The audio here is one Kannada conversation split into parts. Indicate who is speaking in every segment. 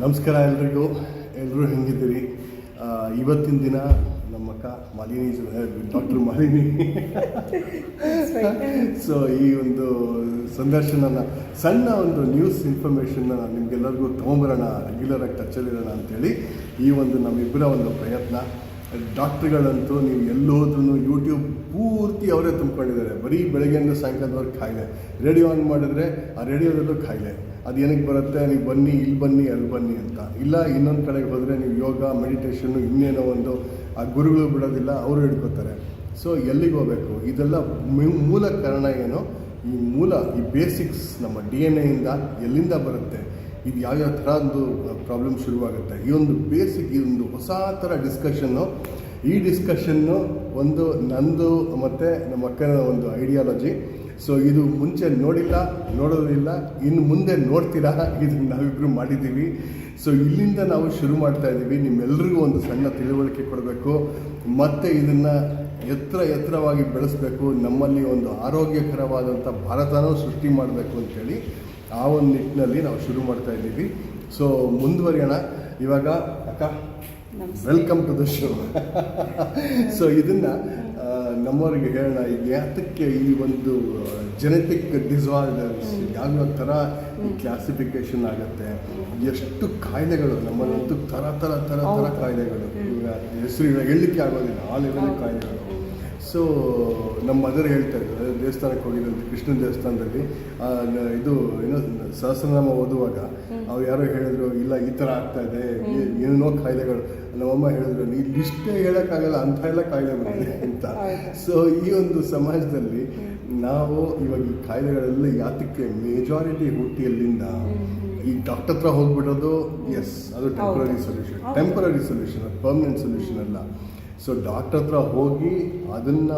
Speaker 1: ನಮಸ್ಕಾರ ಎಲ್ಲರಿಗೂ. ಎಲ್ಲರೂ ಹೆಂಗಿದ್ದೀರಿ? ಇವತ್ತಿನ ದಿನ ನಮ್ಮ ಅಕ್ಕ ಮಾಲಿನಿ, ಡಾಕ್ಟರ್ ಮಾಲಿನಿ ಸೊ ಈ ಒಂದು ಸಂದರ್ಶನನ ಸಣ್ಣ ಒಂದು ನ್ಯೂಸ್ ಇನ್ಫಾರ್ಮೇಷನ್ನ ನಿಮಗೆಲ್ಲರಿಗೂ ತೊಗೊಂಬರೋಣ, ರೆಗ್ಯುಲರಾಗಿ ಟಚ್ಚಲ್ಲಿರೋಣ ಅಂಥೇಳಿ ಈ ಒಂದು ನಮ್ಮಿಬ್ಬರ ಒಂದು ಪ್ರಯತ್ನ. ಡಾಕ್ಟ್ರುಗಳಂತೂ ನೀವು ಎಲ್ಲೋದ್ರೂ ಯೂಟ್ಯೂಬ್ ಪೂರ್ತಿ ಅವರೇ ತುಂಬ್ಕೊಂಡಿದ್ದಾರೆ. ಬರೀ ಬೆಳಗ್ಗೆಯಿಂದ ಸಾಯಂಕಾಲದವರೆಗೆ ಕಾಯಿಲೆ. ರೇಡಿಯೋ ಆನ್ ಮಾಡಿದ್ರೆ ಆ ರೇಡಿಯೋದಲ್ಲೂ ಕಾಯಿಲೆ. ಅದು ಏನಕ್ಕೆ ಬರುತ್ತೆ, ನೀವು ಬನ್ನಿ, ಇಲ್ಲಿ ಬನ್ನಿ, ಅಲ್ಲಿ ಬನ್ನಿ ಅಂತ. ಇಲ್ಲ ಇನ್ನೊಂದು ಕಡೆಗೆ ಹೋದರೆ ನೀವು ಯೋಗ, ಮೆಡಿಟೇಷನ್ನು, ಇನ್ನೇನೋ ಒಂದು ಆ ಗುರುಗಳು ಬಿಡೋದಿಲ್ಲ, ಅವರು ಹಿಡ್ಕೋತಾರೆ. ಸೊ ಎಲ್ಲಿಗೆ ಹೋಗಬೇಕು? ಇದೆಲ್ಲ ಮೂಲ ಕಾರಣ ಏನು? ಈ ಬೇಸಿಕ್ಸ್ ನಮ್ಮ DNA ಎಲ್ಲಿಂದ ಬರುತ್ತೆ, ಇದು ಯಾವ್ಯಾವ ಥರ ಒಂದು ಪ್ರಾಬ್ಲಮ್ ಶುರುವಾಗುತ್ತೆ, ಈ ಒಂದು ಬೇಸಿಕ್, ಈ ಒಂದು ಹೊಸ ಥರ ಡಿಸ್ಕಷನ್ನು. ಈ ಡಿಸ್ಕಷನ್ನು ಒಂದು ನಂದು ಮತ್ತು ನಮ್ಮ ಅಕ್ಕನ ಒಂದು ಐಡಿಯಾಲಜಿ. ಸೊ ಇದು ಮುಂಚೆ ನೋಡೋದಿಲ್ಲ, ಇನ್ನು ಮುಂದೆ ನೋಡ್ತೀರಾ. ಇದನ್ನು ನಾವಿಬ್ಬರು ಮಾಡಿದ್ದೀವಿ. ಸೊ ಇಲ್ಲಿಂದ ನಾವು ಶುರು ಮಾಡ್ತಾ ಇದ್ದೀವಿ. ನಿಮ್ಮೆಲ್ಲರಿಗೂ ಒಂದು ಸಣ್ಣ ತಿಳುವಳಿಕೆ ಕೊಡಬೇಕು ಮತ್ತು ಇದನ್ನು ಎತ್ತರವಾಗಿ ಬೆಳೆಸಬೇಕು. ನಮ್ಮಲ್ಲಿ ಒಂದು ಆರೋಗ್ಯಕರವಾದಂಥ ಭಾರತನೂ ಸೃಷ್ಟಿ ಮಾಡಬೇಕು ಅಂಥೇಳಿ ಆ ಒಂದು ನಿಟ್ಟಿನಲ್ಲಿ ನಾವು ಶುರು ಮಾಡ್ತಾ ಇದ್ದೀವಿ. ಸೊ ಮುಂದುವರಿಯೋಣ. ಇವಾಗ ಅಕ್ಕ, welcome to the show. So ಇದನ್ನು ನಮ್ಮವರಿಗೆ ಹೇಳೋಣ, ಈಗ ಯಾತಕ್ಕೆ ಈ ಒಂದು ಜೆನೆಟಿಕ್ ಡಿಸಾರ್ಡರ್ಸ್ ಯಾವ್ಯಾವ ಥರ ಕ್ಲಾಸಿಫಿಕೇಷನ್ ಆಗುತ್ತೆ, ಎಷ್ಟು ಕಾಯಿಲೆಗಳು ನಮ್ಮಲ್ಲಂತೂ ಥರ ಕಾಯಿಲೆಗಳು, ಈಗ ಹೆಸರು ಹೇಳಲಿಕ್ಕೆ ಆಗೋದಿಲ್ಲ, ಆ ಲೆವೆಲ್ ಕಾಯಿಲೆಗಳು. ಸೊ ನಮ್ಮ ಮದರ್ ಹೇಳ್ತಾ ಇದ್ದಾರೆ, ದೇವಸ್ಥಾನಕ್ಕೆ ಹೋಗಿದ್ದಂತೆ, ಕೃಷ್ಣನ ದೇವಸ್ಥಾನದಲ್ಲಿ ಇದು ಏನೋ ಸಹಸ್ರನಾಮ ಓದುವಾಗ ಅವ್ರು ಯಾರೋ ಹೇಳಿದ್ರು, ಇಲ್ಲ ಈ ಥರ ಆಗ್ತಾ ಇದೆ, ಏನೇನೋ ಕಾಯಿಲೆಗಳು. ನಮ್ಮಮ್ಮ ಹೇಳಿದ್ರು, ನೀ ಇಷ್ಟೇ ಹೇಳೋಕ್ಕಾಗಲ್ಲ, ಅಂಥ ಎಲ್ಲ ಕಾಯಿಲೆ ಬಂದಿದೆ ಅಂತ. ಸೊ ಈ ಒಂದು ಸಮಾಜದಲ್ಲಿ ನಾವು ಇವಾಗ ಈ ಕಾಯಿಲೆಗಳೆಲ್ಲ ಯಾತಕ್ಕೆ ಮೆಜಾರಿಟಿ ಹುಟ್ಟಿಯಲ್ಲಿಂದ ಈ ಡಾಕ್ಟರ್ ಹತ್ರ ಹೋಗ್ಬಿಡೋದು. ಎಸ್, ಅದು ಟೆಂಪರರಿ ಸೊಲ್ಯೂಷನ್, ಅದು ಪರ್ಮನೆಂಟ್ ಸೊಲ್ಯೂಷನ್ ಅಲ್ಲ. ಸೊ ಡಾಕ್ಟರ್ ಹತ್ರ ಹೋಗಿ ಅದನ್ನು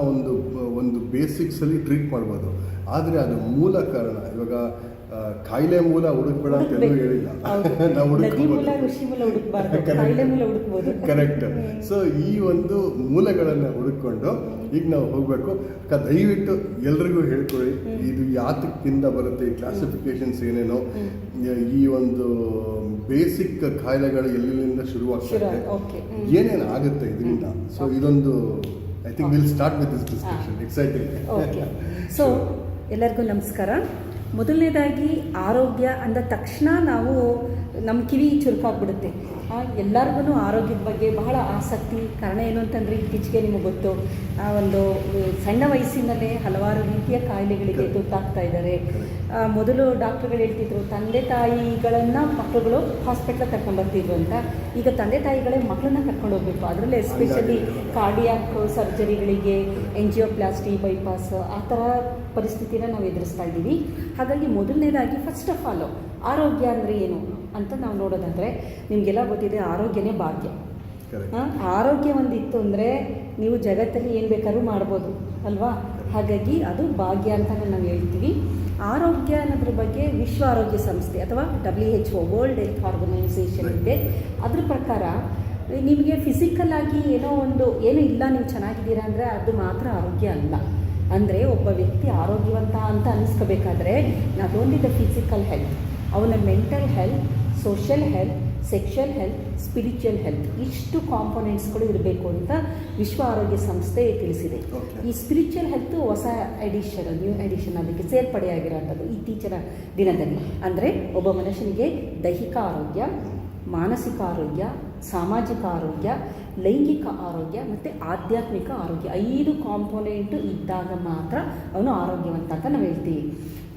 Speaker 1: ಒಂದು ಬೇಸಿಕ್ಸಲ್ಲಿ ಟ್ರೀಟ್ ಮಾಡ್ಬೋದು. ಆದರೆ ಅದು ಮೂಲ ಕಾರಣ. ಇವಾಗ ಕಾಯಿಲೆ ಮೂಲ ಹುಡುಕ್ಬೇಡ ಅಂತ ಎಲ್ಲೂ ಹೇಳಿಲ್ಲ, ನಾವು ಹುಡುಕ್ಬೋದು. ಕರೆಕ್ಟ್. ಸೊ ಈ ಒಂದು ಮೂಲಗಳನ್ನು ಹುಡುಕೊಂಡು ಈಗ ನಾವು ಹೋಗಬೇಕು. ದಯವಿಟ್ಟು ಎಲ್ರಿಗೂ ಹೇಳ್ಕೊಳ್ಳಿ, ಇದು ಯಾತಕ್ಕಿಂದ ಬರುತ್ತೆ, ಈ ಕ್ಲಾಸಿಫಿಕೇಶನ್ಸ್ ಏನೇನೋ, ಈ ಒಂದು ಬೇಸಿಕ್ ಕಾಯಿಲೆಗಳು ಎಲ್ಲಿಂದ ಶುರುವಾಗ್ತದೆ, ಏನೇನು ಆಗುತ್ತೆ ಇದರಿಂದ. ಸೊ ಇದೊಂದು I think will start with this discussion. Exciting.
Speaker 2: So ಎಲ್ಲರಿಗೂ ನಮಸ್ಕಾರ. ಮೊದಲನೇದಾಗಿ ಆರೋಗ್ಯ ಅಂದ ತಕ್ಷಣ ನಾವು ನಮ್ಮ ಕಿವಿ ಚುರುಕಾಗ್ಬಿಡುತ್ತೆ. ಎಲ್ಲರಿಗೂ ಆರೋಗ್ಯದ ಬಗ್ಗೆ ಬಹಳ ಆಸಕ್ತಿ. ಕಾರಣ ಏನು ಅಂತಂದರೆ, ಇತ್ತೀಚೆಗೆ ನಿಮಗೆ ಗೊತ್ತು, ಒಂದು ಸಣ್ಣ ವಯಸ್ಸಿನಲ್ಲೇ ಹಲವಾರು ರೀತಿಯ ಕಾಯಿಲೆಗಳಿಗೆ ತುತ್ತಾಗ್ತಾ ಇದ್ದಾರೆ. ಮೊದಲು ಡಾಕ್ಟ್ರುಗಳು ಹೇಳ್ತಿದ್ರು, ತಂದೆ ತಾಯಿಗಳನ್ನು ಮಕ್ಕಳುಗಳು ಹಾಸ್ಪಿಟ್ಲಿಗೆ ಕರ್ಕೊಂಡ್ಬರ್ತಿದ್ರು ಅಂತ. ಈಗ ತಂದೆ ತಾಯಿಗಳೇ ಮಕ್ಕಳನ್ನ ಕರ್ಕೊಂಡು ಹೋಗ್ಬೇಕು. ಅದರಲ್ಲೇ ಎಸ್ಪೆಷಲಿ ಕಾರ್ಡಿಯಾಕ್ ಸರ್ಜರಿಗಳಿಗೆ, ಎಂಜಿಯೋಪ್ಲಾಸ್ಟಿ, ಬೈಪಾಸ್, ಆ ಥರ ಪರಿಸ್ಥಿತಿನ ನಾವು ಎದುರಿಸ್ತಾ ಇದ್ದೀವಿ. ಹಾಗಾಗಿ ಮೊದಲನೇದಾಗಿ ಫಸ್ಟ್ ಆಫ್ ಆಲ್ ಆರೋಗ್ಯ ಅಂದರೆ ಏನು ಅಂತ ನಾವು ನೋಡೋದಾದರೆ, ನಿಮಗೆಲ್ಲ ಗೊತ್ತಿದೆ, ಆರೋಗ್ಯನೇ ಭಾಗ್ಯ. ಆರೋಗ್ಯ ಒಂದಿತ್ತು ಅಂದರೆ ನೀವು ಜಗತ್ತಲ್ಲಿ ಏನು ಬೇಕಾದ್ರೂ ಮಾಡ್ಬೋದು ಅಲ್ವಾ. ಹಾಗಾಗಿ ಅದು ಭಾಗ್ಯ ಅಂತ ನಾವು ಹೇಳ್ತೀವಿ. ಆರೋಗ್ಯ ಅನ್ನೋದ್ರ ಬಗ್ಗೆ ವಿಶ್ವ ಆರೋಗ್ಯ ಸಂಸ್ಥೆ ಅಥವಾ WHO, ವರ್ಲ್ಡ್ ಹೆಲ್ತ್ ಆರ್ಗನೈಸೇಷನ್ ಇದೆ. ಅದ್ರ ಪ್ರಕಾರ ನಿಮಗೆ ಫಿಸಿಕಲ್ ಆಗಿ ಏನೂ ಇಲ್ಲ, ನೀವು ಚೆನ್ನಾಗಿದ್ದೀರಾ ಅಂದರೆ ಅದು ಮಾತ್ರ ಆರೋಗ್ಯ ಅಲ್ಲ. ಅಂದರೆ ಒಬ್ಬ ವ್ಯಕ್ತಿ ಆರೋಗ್ಯವಂತ ಅಂತ ಅನ್ನಿಸ್ಕೋಬೇಕಾದ್ರೆ not only the physical health, ಅವನ mental health, social health, sexual health, spiritual health, ಇಷ್ಟು ಕಾಂಪೊನೆಂಟ್ಸ್ಗಳು ಇರಬೇಕು ಅಂತ ವಿಶ್ವ ಆರೋಗ್ಯ ಸಂಸ್ಥೆ ತಿಳಿಸಿದೆ. ಈ ಸ್ಪಿರಿಚುವಲ್ ಹೆಲ್ತ್ ಹೊಸ ನ್ಯೂ ಎಡಿಷನ್ ಅದಕ್ಕೆ ಸೇರ್ಪಡೆಯಾಗಿರೋಂಥದ್ದು ಇತ್ತೀಚಿನ ದಿನದಲ್ಲಿ. ಅಂದರೆ ಒಬ್ಬ ಮನುಷ್ಯನಿಗೆ ದೈಹಿಕ ಆರೋಗ್ಯ, ಮಾನಸಿಕ ಆರೋಗ್ಯ, ಸಾಮಾಜಿಕ ಆರೋಗ್ಯ, ಲೈಂಗಿಕ ಆರೋಗ್ಯ ಮತ್ತು ಆಧ್ಯಾತ್ಮಿಕ ಆರೋಗ್ಯ, 5 ಕಾಂಪೊನೆಂಟು ಇದ್ದಾಗ ಮಾತ್ರ ಅವನು ಆರೋಗ್ಯವಂತ ಅಂತ ನಾವು ಹೇಳ್ತೀವಿ.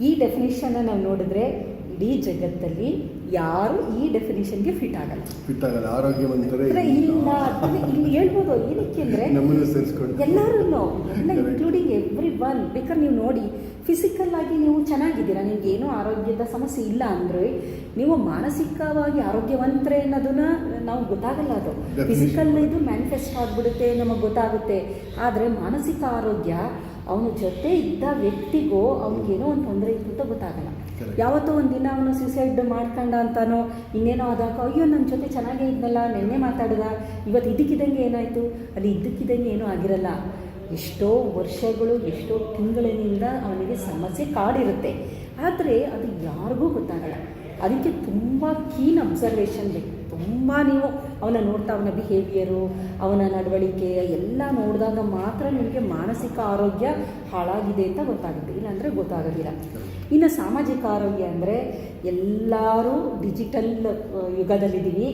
Speaker 2: ಈ ಡೆಫಿನಿಷನ್ನ ನಾವು ನೋಡಿದ್ರೆ ಇಡೀ ಜಗತ್ತಲ್ಲಿ ಯಾರು ಈ ಡೆಫಿನಿಷನ್ಗೆ ಫಿಟ್ ಆಗಲ್ಲ.
Speaker 1: ಆರೋಗ್ಯವಂತರೇ
Speaker 2: ಇಲ್ಲ ಇಲ್ಲಿ ಹೇಳ್ಬೋದು. ಏನಕ್ಕೆ ಅಂದರೆ ಎಲ್ಲರೂ ಇನ್ಕ್ಲೂಡಿಂಗ್ ಎವ್ರಿ ಒನ್. ಬೇಕಾದ್ರೆ ನೀವು ನೋಡಿ, ಫಿಸಿಕಲ್ ಆಗಿ ನೀವು ಚೆನ್ನಾಗಿದ್ದೀರಾ, ನಿಮ್ಗೆ ಏನೂ ಆರೋಗ್ಯದ ಸಮಸ್ಯೆ ಇಲ್ಲ ಅಂದರೆ ನೀವು ಮಾನಸಿಕವಾಗಿ ಆರೋಗ್ಯವಂತರೇ ಅನ್ನೋದನ್ನ ನಾವು ಗೊತ್ತಾಗಲ್ಲ. ಅದು ಫಿಸಿಕಲ್ ಇದು ಮ್ಯಾನಿಫೆಸ್ಟ್ ಆಗಿಬಿಡುತ್ತೆ, ನಮಗೆ ಗೊತ್ತಾಗುತ್ತೆ. ಆದರೆ ಮಾನಸಿಕ ಆರೋಗ್ಯ ಅವನ ಜೊತೆ ಇದ್ದ ವ್ಯಕ್ತಿಗೂ ಅವ್ನಿಗೇನೋ ಒಂದು ತೊಂದರೆ ಇತ್ತು ಅಂತ ಗೊತ್ತಾಗಲ್ಲ. ಯಾವತ್ತೋ ಒಂದು ದಿನ ಅವನು ಸೂಸೈಡ್ ಮಾಡ್ಕೊಂಡ ಅಂತಾನೋ ಇನ್ನೇನೋ ಆದಾಗ, ಅಯ್ಯೋ ನನ್ನ ಜೊತೆ ಚೆನ್ನಾಗೇ ಇದ್ನಲ್ಲ, ನೆನ್ನೆ ಮಾತಾಡಿದ, ಇವತ್ತು ಇದ್ದಕ್ಕಿದ್ದಂಗೆ ಏನಾಯಿತು, ಅಲ್ಲಿ ಇದ್ದಕ್ಕಿದ್ದಂಗೆ ಏನೂ ಆಗಿರಲ್ಲ. ಎಷ್ಟೋ ವರ್ಷಗಳು, ಎಷ್ಟೋ ತಿಂಗಳಿನಿಂದ ಅವನಿಗೆ ಸಮಸ್ಯೆ ಕಾಡಿರುತ್ತೆ. ಆದರೆ ಅದು ಯಾರಿಗೂ ಗೊತ್ತಾಗಲ್ಲ. ಅದಕ್ಕೆ ತುಂಬ ಕೀನ್ ಅಬ್ಸರ್ವೇಷನ್ ಬೇಕು. ತುಂಬ ನೀವು ಅವನ ನೋಡ್ತಾ ಅವನ ಬಿಹೇವಿಯರು, ಅವನ ನಡವಳಿಕೆ ಎಲ್ಲ ನೋಡಿದಾಗ ಮಾತ್ರ ನಿಮಗೆ ಮಾನಸಿಕ ಆರೋಗ್ಯ ಹಾಳಾಗಿದೆ ಅಂತ ಗೊತ್ತಾಗುತ್ತೆ, ಇಲ್ಲಾಂದರೆ ಗೊತ್ತಾಗೋದಿಲ್ಲ. ಇನ್ನು ಸಾಮಾಜಿಕ ಆರೋಗ್ಯ ಅಂದರೆ ಎಲ್ಲರೂ ಡಿಜಿಟಲ್ ಯುಗದಲ್ಲಿದ್ದೀವಿ.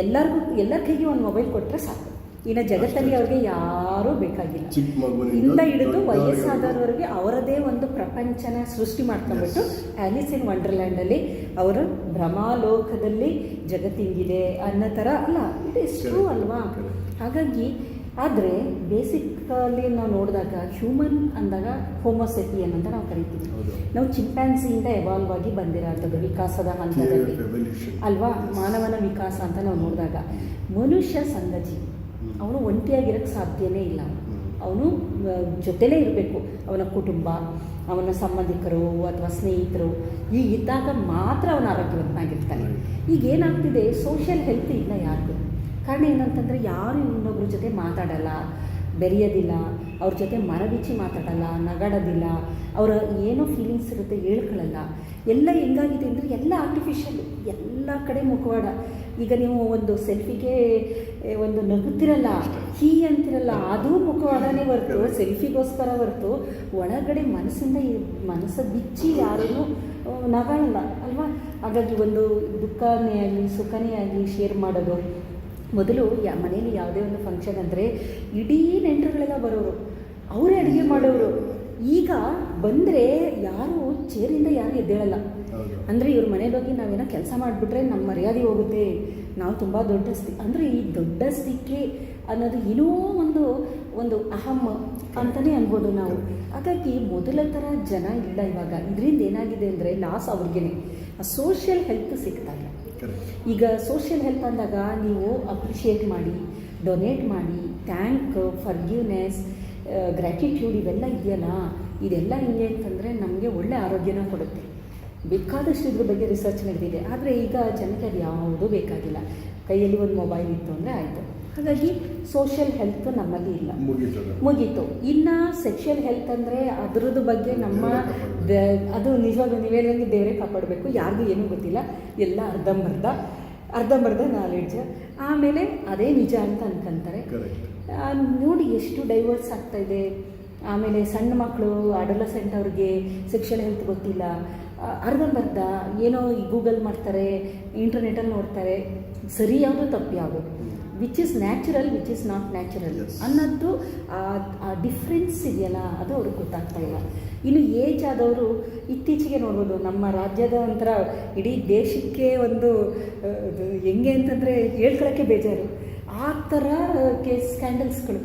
Speaker 2: ಎಲ್ಲರ ಕೈಗೆ ಒಂದು ಮೊಬೈಲ್ ಕೊಟ್ಟರೆ ಸಾಕು. ಇನ್ನು ಜಗತ್ತಲ್ಲಿ ಅವ್ರಿಗೆ ಯಾರೂ ಬೇಕಾಗಿಲ್ಲ. ಇಂದ ಹಿಡಿದು ವಯಸ್ಸಾದವರಿಗೆ ಅವರದೇ ಒಂದು ಪ್ರಪಂಚನ ಸೃಷ್ಟಿ ಮಾಡ್ಕೊಂಡ್ಬಿಟ್ಟು ಆ್ಯಲಿಸ್ ಇನ್ ವಂಡರ್ಲ್ಯಾಂಡಲ್ಲಿ ಅವರ ಭ್ರಮಾಲೋಕದಲ್ಲಿ ಜಗತ್ತಿಂಗಿದೆ ಅನ್ನೋ ಥರ ಅಲ್ಲ, ಇಟ್ ಇಸ್ ಟ್ರೂ ಅಲ್ವಾ? ಹಾಗಾಗಿ ಆದರೆ ಬೇಸಿಕಲ್ಲಿ ನಾವು ನೋಡಿದಾಗ ಹ್ಯೂಮನ್ ಅಂದಾಗ ಹೋಮೋಸೆಪಿಯನ್ ಅಂತ ನಾವು ಕರಿತೀವಿ. ನಾವು ಚಿಂಪ್ಯಾನ್ಸಿಯಿಂದ ಎವಾಲ್ವ್ ಆಗಿ ಬಂದಿರೋಂಥದ್ದು ವಿಕಾಸದ ಹಂತದಲ್ಲಿ ಅಲ್ವಾ, ಮಾನವನ ವಿಕಾಸ ಅಂತ ನಾವು ನೋಡಿದಾಗ ಮನುಷ್ಯ ಸಂಘಜೀವಿ. ಅವನು ಒಂಟಿಯಾಗಿರೋಕ್ಕೆ ಸಾಧ್ಯನೇ ಇಲ್ಲ. ಅವನು ಜೊತೆಲೇ ಇರಬೇಕು. ಅವನ ಕುಟುಂಬ, ಅವನ ಸಂಬಂಧಿಕರು ಅಥವಾ ಸ್ನೇಹಿತರು ಇದ್ದಾಗ ಮಾತ್ರ ಅವನ ಆರೋಗ್ಯವಂತನಾಗಿರ್ತಾನೆ. ಈಗ ಏನಾಗ್ತಿದೆ, ಸೋಷಿಯಲ್ ಹೆಲ್ತ್ ಇಲ್ಲ ಯಾರಿಗೂ. ಕಾರಣ ಏನಂತಂದರೆ ಯಾರು ಇನ್ನೊಬ್ಬರ ಜೊತೆ ಮಾತಾಡಲ್ಲ, ಬೆರೆಯೋದಿಲ್ಲ, ಅವ್ರ ಜೊತೆ ಮರಬಿಚ್ಚಿ ಮಾತಾಡಲ್ಲ, ನಗಾಡೋದಿಲ್ಲ, ಅವರ ಏನೋ ಫೀಲಿಂಗ್ಸ್ ಇರುತ್ತೆ ಹೇಳ್ಕೊಳ್ಳಲ್ಲ. ಎಲ್ಲ ಹೆಂಗಾಗಿದೆ ಅಂದರೆ ಎಲ್ಲ ಆರ್ಟಿಫಿಷಿಯಲ್, ಎಲ್ಲ ಕಡೆ ಮುಖವಾಡ. ಈಗ ನೀವು ಒಂದು ಸೆಲ್ಫಿಗೆ ಒಂದು ನಗುತ್ತಿರಲ್ಲ, ಹೀ ಅಂತಿರಲ್ಲ, ಅದು ಮುಖವಾಡನೇ ಹೊರ್ತು ಸೆಲ್ಫಿಗೋಸ್ಕರ ಹೊರ್ತು ಒಳಗಡೆ ಮನಸ್ಸು ಬಿಚ್ಚಿ ಯಾರೂ ನಗಾಡಲ್ಲ ಅಲ್ವಾ? ಹಾಗಾಗಿ ಒಂದು ದುಃಖನೇ ಆಗಲಿ ಸುಖನೇ ಆಗಲಿ ಶೇರ್ ಮಾಡೋದು. ಮೊದಲು ಮನೇಲಿ ಯಾವುದೇ ಒಂದು ಫಂಕ್ಷನ್ ಅಂದರೆ ಇಡೀ ನೆಂಟರುಗಳೆಲ್ಲ ಬರೋರು, ಅವರೇ ಅಡುಗೆ ಮಾಡೋರು. ಈಗ ಬಂದರೆ ಯಾರು ಚೇರಿಂದ ಯಾರು ಎದ್ದೇಳಲ್ಲ. ಅಂದರೆ ಇವ್ರ ಮನೇಲಿ ಹೋಗಿ ನಾವೇನೋ ಕೆಲಸ ಮಾಡಿಬಿಟ್ರೆ ನಮ್ಮ ಮರ್ಯಾದೆ ಹೋಗುತ್ತೆ, ನಾವು ತುಂಬ ದೊಡ್ಡ ಅಂದರೆ ಈ ದೊಡ್ಡ ಸ್ಥಿತಿ ಅನ್ನೋದು ಏನೋ ಒಂದು ಅಹಂ ಅಂತಲೇ ಅನ್ಬೋದು ನಾವು. ಹಾಗಾಗಿ ಮೊದಲ ಥರ ಜನ ಇಲ್ಲ ಇವಾಗ. ಇದರಿಂದ ಏನಾಗಿದೆ ಅಂದರೆ ಲಾಸ್ ಅವ್ರಿಗೇನೆ, ಸೋಷಿಯಲ್ ಹೆಲ್ತ್ ಸಿಗ್ತಾ ಇಲ್ಲ. ಈಗ ಸೋಷಿಯಲ್ ಹೆಲ್ತ್ ಅಂದಾಗ ನೀವು ಅಪ್ರಿಷಿಯೇಟ್ ಮಾಡಿ, ಡೊನೇಟ್ ಮಾಡಿ, ಥ್ಯಾಂಕ್, ಫರ್ಗಿವ್ನೆಸ್, ಗ್ರ್ಯಾಟಿಟ್ಯೂಡ್ ಇವೆಲ್ಲ ಇದೆಯಲ್ಲ, ಇದೆಲ್ಲ ಹಿಂಗೆ ಅಂತಂದರೆ ನಮಗೆ ಒಳ್ಳೆ ಆರೋಗ್ಯನ ಕೊಡುತ್ತೆ. ಬೇಕಾದಷ್ಟು ಇದ್ರ ಬಗ್ಗೆ ರಿಸರ್ಚ್ ನಡೆದಿದೆ. ಆದರೆ ಈಗ ಜನಕ್ಕೆ ಅದು ಯಾವುದೂ ಬೇಕಾಗಿಲ್ಲ. ಕೈಯಲ್ಲಿ ಒಂದು ಮೊಬೈಲ್ ಇತ್ತು ಅಂದರೆ ಆಯಿತು. ಹಾಗಾಗಿ ಸೋಷಿಯಲ್ ಹೆಲ್ತ್ ನಮ್ಮಲ್ಲಿ ಇಲ್ಲ, ಮುಗೀತು. ಇನ್ನು ಸೆಕ್ಷುವಲ್ ಹೆಲ್ತ್ ಅಂದರೆ ಅದರದ್ದು ಬಗ್ಗೆ ಅದು ನಿಜವಾಗ್ಲೂ ನೀವು ಹೇಳಿದಂಗೆ ದೇವರೇ ಕಾಪಾಡಬೇಕು. ಯಾರಿಗೂ ಏನೂ ಗೊತ್ತಿಲ್ಲ, ಎಲ್ಲ ಅರ್ಧಂಬರ್ಧ ನಾಲೆಡ್ಜ್. ಆಮೇಲೆ ಅದೇ ನಿಜ ಅಂತ ಅನ್ಕೊಂತಾರೆ. ನೋಡಿ ಎಷ್ಟು ಡೈವರ್ಸ್ ಆಗ್ತಾಯಿದೆ. ಆಮೇಲೆ ಸಣ್ಣ ಮಕ್ಕಳು ಅಡೋಲಸೆಂಟ್ ಅವ್ರಿಗೆ ಸೆಕ್ಷುವಲ್ ಹೆಲ್ತ್ ಗೊತ್ತಿಲ್ಲ, ಅರ್ಧಂಬರ್ಧ ಏನೋ ಗೂಗಲ್ ಮಾಡ್ತಾರೆ, ಇಂಟರ್ನೆಟಲ್ಲಿ ನೋಡ್ತಾರೆ. ಸರಿ ಯಾವುದು ತಪ್ಪು ಯಾವುದು, which is natural, which is not natural ಅನ್ನೋದು ಆ ಡಿಫ್ರೆನ್ಸ್ ಇದೆಯಲ್ಲ, ಅದು ಅವ್ರಿಗೆ ಗೊತ್ತಾಗ್ತಾ ಇಲ್ಲ. ಇನ್ನು ಏಜ್ ಆದವರು ಇತ್ತೀಚೆಗೆ ನೋಡ್ಬೋದು, ನಮ್ಮ ರಾಜ್ಯದ ಒಂಥರ ಇಡೀ ದೇಶಕ್ಕೆ ಒಂದು ಹೆಂಗೆ ಅಂತಂದರೆ ಹೇಳ್ಕೊಳ್ಳೋಕ್ಕೆ ಬೇಜಾರು, ಆ ಥರ ಕೇಸ್ ಸ್ಕ್ಯಾಂಡಲ್ಸ್ಗಳು.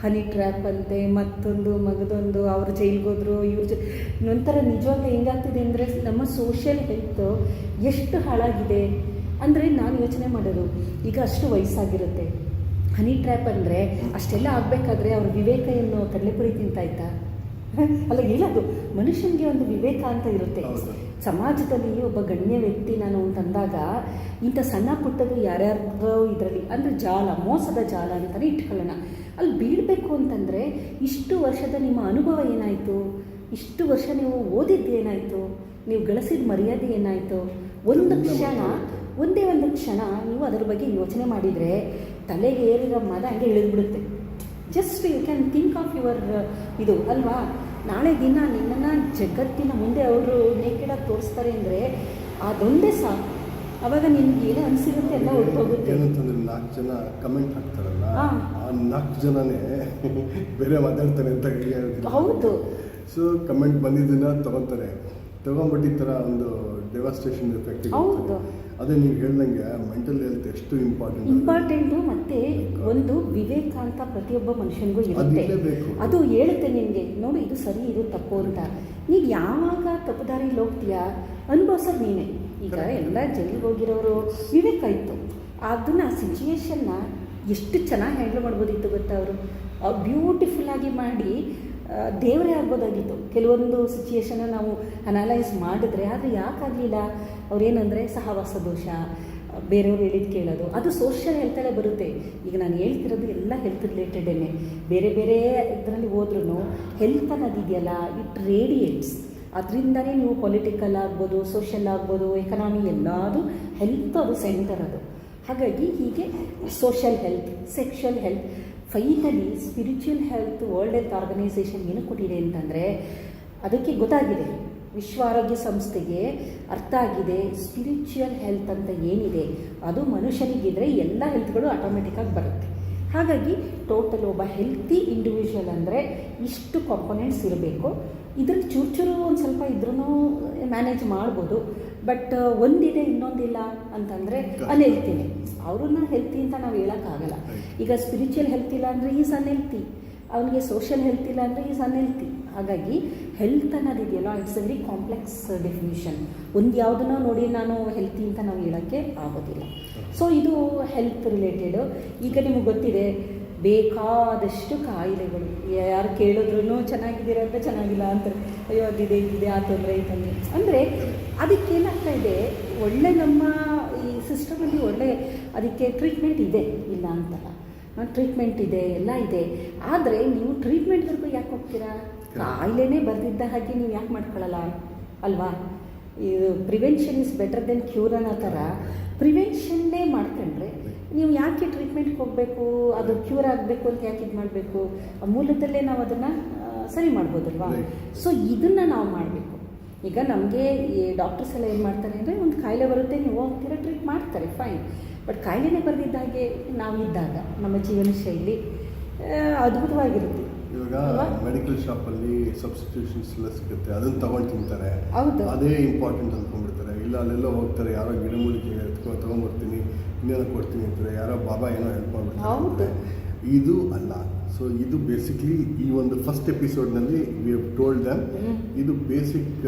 Speaker 2: ಹನಿ ಟ್ರ್ಯಾಪ್ ಅಂತೆ, ಮತ್ತೊಂದು ಮಗದೊಂದು, ಅವರು ಜೈಲಿಗೆ ಹೋದ್ರು, ಒಂಥರ ನಿಜವಾಗ್ಲೂ ಹೆಂಗಾಗ್ತಿದೆ ಅಂದರೆ ನಮ್ಮ ಸೋಷಿಯಲ್ ಹೆಲ್ತ್ ಎಷ್ಟು ಹಾಳಾಗಿದೆ ಅಂದರೆ ನಾನು ಯೋಚನೆ ಮಾಡೋದು. ಈಗ ಅಷ್ಟು ವಯಸ್ಸಾಗಿರುತ್ತೆ, ಹನಿ ಟ್ರ್ಯಾಪ್ ಅಂದರೆ ಅಷ್ಟೆಲ್ಲ ಆಗಬೇಕಾದ್ರೆ ಅವ್ರ ವಿವೇಕ ಏನು ಕಡಲೆಪುರಿ ತಿಂತಾಯ್ತಾ? ಅಲ್ಲ, ಹೇಳೋದು ಮನುಷ್ಯನಿಗೆ ಒಂದು ವಿವೇಕ ಅಂತ ಇರುತ್ತೆ. ಸಮಾಜದಲ್ಲಿ ಒಬ್ಬ ಗಣ್ಯ ವ್ಯಕ್ತಿ ನಾನು ಅಂತಂದಾಗ ಇಂಥ ಸಣ್ಣ ಪುಟ್ಟದು ಯಾರ್ಯಾರೋ ಇದರಲ್ಲಿ ಅಂದರೆ ಮೋಸದ ಜಾಲ ಅಂತಲೇ ಇಟ್ಕೊಳ್ಳೋಣ. ಅಲ್ಲಿ ಬೀಳಬೇಕು ಅಂತಂದರೆ ಇಷ್ಟು ವರ್ಷದ ನಿಮ್ಮ ಅನುಭವ ಏನಾಯಿತು, ಇಷ್ಟು ವರ್ಷ ನೀವು ಓದಿದ್ದೇನಾಯಿತು, ನೀವು ಗಳಿಸಿದ ಮರ್ಯಾದೆ ಏನಾಯಿತು, ಒಂದೇ ಒಂದು ಕ್ಷಣ ನೀವು ಅದರ ಬಗ್ಗೆ ಯೋಚನೆ ಮಾಡಿದರೆ ತಲೆಗೆ ಏರಿರೋ ಮದ ಹಂಗೆ ಇಳಿದ್ಬಿಡುತ್ತೆ. Just you can think of your ಇದು ಅಲ್ವಾ. ನಾಳೆ ದಿನ ನಿನ್ನನ್ನು ಜಗತ್ತಿನ ಮುಂದೆ ಅವರು ನೇಕೆಡಾಗಿ ತೋರಿಸ್ತಾರೆ ಅಂದರೆ ಅದೊಂದೇ ಸಾಕು. ಅವಾಗ ನಿಮ್ಗೆ ಏನೋ ಅನಿಸಿರುತ್ತೆ ಎಲ್ಲ ಹೊರಟೋಗುತ್ತೆ.
Speaker 1: ಏನಂತಂದ್ರೆ 4 ಜನ ಕಮೆಂಟ್ ಹಾಕ್ತಾರಲ್ಲ, ಆ 4 ಜನನೇ ಬೇರೆ ಮಾತಾಡ್ತಾರೆ ಅಂತ ಹೇಳಿ.
Speaker 2: ಹೌದು.
Speaker 1: ಸೊ ಕಮೆಂಟ್ ಬಂದಿದ್ದನ್ನ ತಗೊಂಡ್ಬಿಟ್ಟು ಈ ಥರ ಒಂದು ಡೆವಾಸ್ಟೇಷನ್ ಎಫೆಕ್ಟ್.
Speaker 2: ಹೌದು,
Speaker 1: ಅದೇ ನೀವು ಹೇಳ್ದಂಗೆ ಮೆಂಟಲ್ ಹೆಲ್ತ್ ಎಷ್ಟು ಇಂಪಾರ್ಟೆಂಟು.
Speaker 2: ಮತ್ತು ಒಂದು ವಿವೇಕ ಅಂತ ಪ್ರತಿಯೊಬ್ಬ ಮನುಷ್ಯನಿಗೂ ಇರುತ್ತೆ. ಅದು ಹೇಳುತ್ತೆ ನಿನಗೆ, ನೋಡು ಇದು ಸರಿ ಇದು ತಪ್ಪು ಅಂತ. ನೀವು ಯಾವಾಗ ತಪ್ಪು ದಾರಿಲಿ ಹೋಗ್ತೀಯಾ ಅನುಭವಿಸೋದು ನೀನೇ. ಈಗ ಎಲ್ಲ ಜೈಲಿಗೆ ಹೋಗಿರೋರು ವಿವೇಕ ಇತ್ತು, ಅದನ್ನು ಆ ಸಿಚುವೇಶನ್ನ ಎಷ್ಟು ಚೆನ್ನಾಗಿ ಹ್ಯಾಂಡಲ್ ಮಾಡ್ಬೋದಿತ್ತು ಗೊತ್ತಾ. ಅವರು ಬ್ಯೂಟಿಫುಲ್ಲಾಗಿ ಮಾಡಿ ದೇವರೇ ಆಗ್ಬೋದಾಗಿತ್ತು. ಕೆಲವೊಂದು ಸಿಚುಯೇಷನ್ನ ನಾವು ಅನಲೈಸ್ ಮಾಡಿದ್ರೆ, ಆದರೆ ಯಾಕಾಗಲಿಲ್ಲ? ಅವ್ರೇನಂದರೆ ಸಹವಾಸ ದೋಷ, ಬೇರೆಯವ್ರು ಹೇಳಿದ್ದು ಕೇಳೋದು, ಅದು ಸೋಷಿಯಲ್ ಹೆಲ್ತಲ್ಲೇ ಬರುತ್ತೆ. ಈಗ ನಾನು ಹೇಳ್ತಿರೋದು ಎಲ್ಲ ಹೆಲ್ತ್ ರಿಲೇಟೆಡೇ. ಬೇರೆ ಬೇರೆ ಇದರಲ್ಲಿ ಹೋದ್ರೂ ಹೆಲ್ತ್ ಅನ್ನೋದಿದೆಯಲ್ಲ, ಇಟ್ ರೇಡಿಯೇಟ್ಸ್. ಅದರಿಂದನೇ ನೀವು ಪೊಲಿಟಿಕಲ್ ಆಗ್ಬೋದು, ಸೋಷಿಯಲ್ ಆಗ್ಬೋದು, ಎಕನಾಮಿ ಎಲ್ಲದು ಹೆಲ್ತ್ ಅದು ಸೆಂಟರ್ ಅದು. ಹಾಗಾಗಿ ಹೀಗೆ social health, sexual health, finally spiritual health world health organisation ಏನು ಕೊಟ್ಟಿದೆ ಅಂತಂದರೆ ಅದಕ್ಕೆ ಗೊತ್ತಾಗಿದೆ, ವಿಶ್ವ ಆರೋಗ್ಯ ಸಂಸ್ಥೆಗೆ ಅರ್ಥ ಆಗಿದೆ ಸ್ಪಿರಿಚುವಲ್ ಹೆಲ್ತ್ ಅಂತ ಏನಿದೆ ಅದು ಮನುಷ್ಯನಿಗಿದ್ರೆ ಎಲ್ಲ ಹೆಲ್ತ್ಗಳು ಆಟೋಮೆಟಿಕ್ಕಾಗಿ ಬರುತ್ತೆ. ಹಾಗಾಗಿ ಟೋಟಲ್ ಒಬ್ಬ ಹೆಲ್ತಿ ಇಂಡಿವಿಜುವಲ್ ಅಂದರೆ ಇಷ್ಟು ಕಾಂಪೊನೆಂಟ್ಸ್ ಇರಬೇಕು. ಇದ್ರಲ್ಲಿ ಚೂರು ಒಂದು ಸ್ವಲ್ಪ ಇದ್ರೂ ಮ್ಯಾನೇಜ್ ಮಾಡ್ಬೋದು. ಬಟ್ ಒಂದಿದೆ ಇನ್ನೊಂದಿಲ್ಲ ಅಂತಂದರೆ ಅನ್ಹೆಲ್ತಿನೇ. ಅವ್ರನ್ನ ಹೆಲ್ತಿ ಅಂತ ನಾವು ಹೇಳೋಕ್ಕಾಗಲ್ಲ. ಈಗ ಸ್ಪಿರಿಚುವಲ್ ಹೆಲ್ತ್ ಇಲ್ಲ ಅಂದರೆ ಈಸ್ ಅನ್ಹೆಲ್ತಿ, ಅವನಿಗೆ ಸೋಷಿಯಲ್ ಹೆಲ್ತ್ ಇಲ್ಲ ಅಂದರೆ ಈಸ್ ಅನ್ಹೆಲ್ತಿ. ಹಾಗಾಗಿ ಹೆಲ್ತ್ ಅನ್ನೋದಿದೆಯಲ್ಲ it's a very complex definition. ಒಂದು ಯಾವುದನ್ನೋ ನೋಡಿ ನಾನು ಹೆಲ್ತಿ ಅಂತ ನಾವು ಹೇಳೋಕ್ಕೆ ಆಗೋದಿಲ್ಲ. ಸೊ ಇದು ಹೆಲ್ತ್ ರಿಲೇಟೆಡು. ಈಗ ನಿಮಗೆ ಗೊತ್ತಿದೆ ಬೇಕಾದಷ್ಟು ಕಾಯಿಲೆಗಳು, ಯಾರು ಕೇಳಿದ್ರೂ ಚೆನ್ನಾಗಿದ್ದೀರ ಅಂತ ಚೆನ್ನಾಗಿಲ್ಲ ಅಂತಾರೆ, ಅಯ್ಯೋ ಅದಿದೆ ಇದಿದೆ ಆ ತೊಂದರೆ ಇದ್ದಂಗೆ. ಅಂದರೆ ಅದಕ್ಕೇನಾಗ್ತಾ ಇದೆ, ಒಳ್ಳೆ ನಮ್ಮ ಈ ಸಿಸ್ಟಮಲ್ಲಿ ಒಳ್ಳೆ ಅದಕ್ಕೆ ಟ್ರೀಟ್ಮೆಂಟ್ ಇದೆ, ಇಲ್ಲ ಅಂತಲ್ಲ, ಟ್ರೀಟ್ಮೆಂಟ್ ಇದೆ, ಎಲ್ಲ ಇದೆ. ಆದರೆ ನೀವು ಟ್ರೀಟ್ಮೆಂಟ್ವರೆಗೂ ಯಾಕೆ ಹೋಗ್ತೀರಾ? ಕಾಯಿಲೆನೇ ಬರೆದಿದ್ದ ಹಾಗೆ ನೀವು ಯಾಕೆ ಮಾಡ್ಕೊಳ್ಳಲ್ಲ ಅಲ್ವಾ? ಇದು prevention is better then cure ಅನ್ನೋ ಥರ ಪ್ರಿವೆನ್ಷನ್ನೇ ಮಾಡ್ಕೊಂಡ್ರೆ ನೀವು ಯಾಕೆ ಟ್ರೀಟ್ಮೆಂಟ್ಗೆ ಹೋಗಬೇಕು? ಅದು ಕ್ಯೂರ್ ಆಗಬೇಕು ಅಂತ ಯಾಕೆ ಇದು ಮಾಡಬೇಕು? ಮೂಲದಲ್ಲೇ ನಾವು ಅದನ್ನು ಸರಿ ಮಾಡ್ಬೋದಲ್ವಾ? ಸೊ ಇದನ್ನು ನಾವು ಮಾಡಬೇಕು. ಈಗ ನಮಗೆ ಈ ಡಾಕ್ಟರ್ಸ್ ಎಲ್ಲ ಏನು ಮಾಡ್ತಾರೆ ಅಂದರೆ ಒಂದು ಕಾಯಿಲೆ ಬರುತ್ತೆ, ನೀವು ಹೋಗ್ತೀರ ಟ್ರೀಟ್ ಮಾಡ್ತಾರೆ, ಫೈನ್. ಬಟ್ ಕಾಯಿಲೆನೇ ಬರೆದಿದ್ದ ಹಾಗೆ ನಾವಿದ್ದಾಗ ನಮ್ಮ ಜೀವನ ಶೈಲಿ ಅದ್ಭುತವಾಗಿರುತ್ತೆ.
Speaker 1: ಇವಾಗ ಮೆಡಿಕಲ್ ಶಾಪಲ್ಲಿ ಸಬ್ಸ್ಟಿಟ್ಯೂಷನ್ಸ್ ಎಲ್ಲ ಸಿಗುತ್ತೆ, ಅದನ್ನು ತಗೊಂಡು ತಿಂತಾರೆ.
Speaker 2: ಹೌದು,
Speaker 1: ಅದೇ ಇಂಪಾರ್ಟೆಂಟ್ ಅಂದ್ಕೊಂಡ್ಬಿಡ್ತಾರೆ. ಇಲ್ಲ ಅಲ್ಲೆಲ್ಲ ಹೋಗ್ತಾರೆ, ಯಾರೋ ಗಿಡಮೂಲಿಕೆ ತೊಗೊಂಡ್ಬರ್ತೀನಿ, ಇನ್ನೇನೋ ಕೊಡ್ತೀನಿ ಅಂತಾರೆ, ಯಾರೋ ಬಾಬಾ ಏನೋ ಹೆಲ್ಪ್ ಮಾಡ್ಬಿಡ್ತಾರೆ. ಇದು ಅಲ್ಲ. ಸೊ ಇದು ಬೇಸಿಕ್ಲಿ ಈ ಒಂದು ಫಸ್ಟ್ ಎಪಿಸೋಡ್ನಲ್ಲಿ ವಿ ಹ್ಯಾವ್ ಟೋಲ್ಡ್ ದಮ್ ಇದು ಬೇಸಿಕ್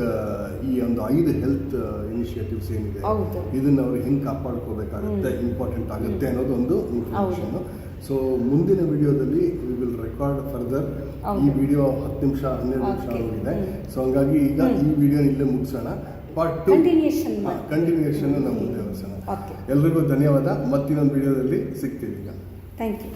Speaker 1: ಈ ಒಂದು 5 ಹೆಲ್ತ್ ಇನಿಷಿಯೇಟಿವ್ಸ್ ಏನಿದೆ ಇದನ್ನು ಅವರು ಹೆಂಗೆ ಕಾಪಾಡ್ಕೋಬೇಕಾಗುತ್ತೆ, ಇಂಪಾರ್ಟೆಂಟ್ ಆಗುತ್ತೆ ಅನ್ನೋದು ಒಂದು ಇನ್ಫಾರ್ಮೇಷನ್ನು. ಸೊ ಮುಂದಿನ ವಿಡಿಯೋದಲ್ಲಿ ವಿ ವಿಲ್ ರೆಕಾರ್ಡ್ ಫರ್ದರ್. ಈ ವಿಡಿಯೋ 10 ನಿಮಿಷ 12 ನಿಮಿಷ ಆಗಿದೆ. ಸೊ ಹಂಗಾಗಿ ಈಗ ಈ ವಿಡಿಯೋ ಇಲ್ಲೇ ಮುಗಿಸೋಣ. ಪಾರ್ಟ್ 2 ಕಂಟಿನ್ಯೂಯೇಷನ್ ನಮ್ಮ ಮುಂದೆ ಹೊಸೋಣ. ಎಲ್ರಿಗೂ ಧನ್ಯವಾದ. ಮತ್ತಿನ್ನೊಂದು ವಿಡಿಯೋದಲ್ಲಿ ಸಿಗ್ತೀವಿ ಈಗ.
Speaker 2: Thank you.